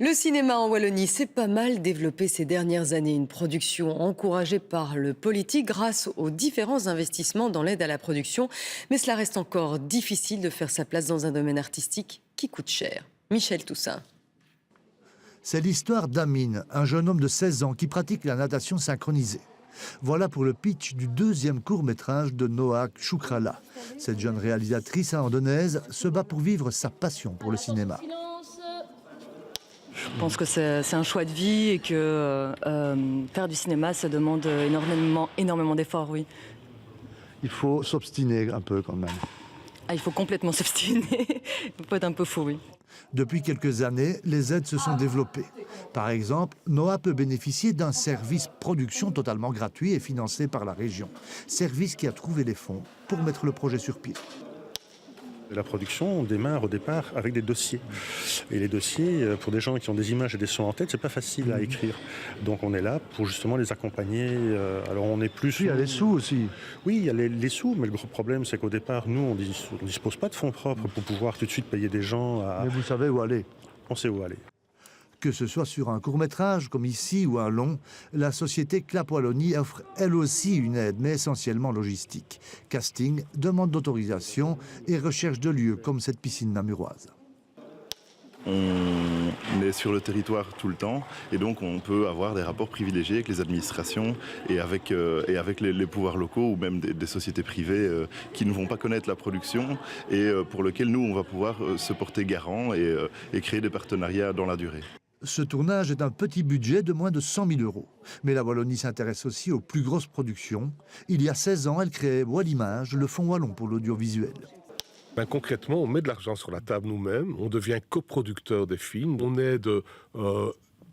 Le cinéma en Wallonie s'est pas mal développé ces dernières années. Une production encouragée par le politique grâce aux différents investissements dans l'aide à la production. Mais cela reste encore difficile de faire sa place dans un domaine artistique qui coûte cher. Michel Toussaint. C'est l'histoire d'Amine, un jeune homme de 16 ans qui pratique la natation synchronisée. Voilà pour le pitch du deuxième court-métrage de Noa Choukrala. Cette jeune réalisatrice ardennaise se bat pour vivre sa passion pour le cinéma. Je pense que c'est un choix de vie et que faire du cinéma, ça demande énormément d'efforts, oui. Il faut s'obstiner un peu quand même. Ah, il faut complètement s'obstiner. Il faut être un peu fou, oui. Depuis quelques années, les aides se sont développées. Par exemple, Noa peut bénéficier d'un service production totalement gratuit et financé par la région. Service qui a trouvé les fonds pour mettre le projet sur pied. La production, on démarre au départ avec des dossiers. Et les dossiers, pour des gens qui ont des images et des sons en tête, c'est pas facile à écrire. Donc on est là pour justement les accompagner. Alors on est plus... Puis il y a les sous aussi. Oui, il y a les sous, mais le gros problème, c'est qu'au départ, nous, on ne dispose pas de fonds propres pour pouvoir tout de suite payer des gens à... Mais vous savez où aller. On sait où aller. Que ce soit sur un court-métrage, comme ici, ou un long, la société Clap Wallonie offre elle aussi une aide, mais essentiellement logistique. Casting, demande d'autorisation et recherche de lieux comme cette piscine namuroise. On est sur le territoire tout le temps et donc on peut avoir des rapports privilégiés avec les administrations et avec les pouvoirs locaux ou même des sociétés privées qui ne vont pas connaître la production et pour lesquelles nous on va pouvoir se porter garant et créer des partenariats dans la durée. Ce tournage est un petit budget de moins de 100 000 €. Mais la Wallonie s'intéresse aussi aux plus grosses productions. Il y a 16 ans, elle créait Wallimage, le fonds wallon pour l'audiovisuel. Concrètement, on met de l'argent sur la table nous-mêmes, on devient coproducteur des films, on aide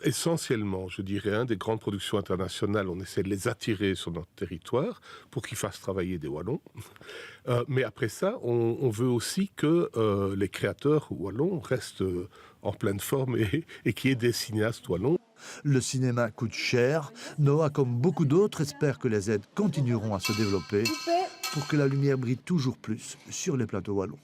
essentiellement, je dirais, des grandes productions internationales, on essaie de les attirer sur notre territoire pour qu'ils fassent travailler des Wallons. Mais après ça, on veut aussi que les créateurs wallons restent en pleine forme et qu'il y ait des cinéastes wallons. Le cinéma coûte cher. Noa, comme beaucoup d'autres, espère que les aides continueront à se développer pour que la lumière brille toujours plus sur les plateaux wallons.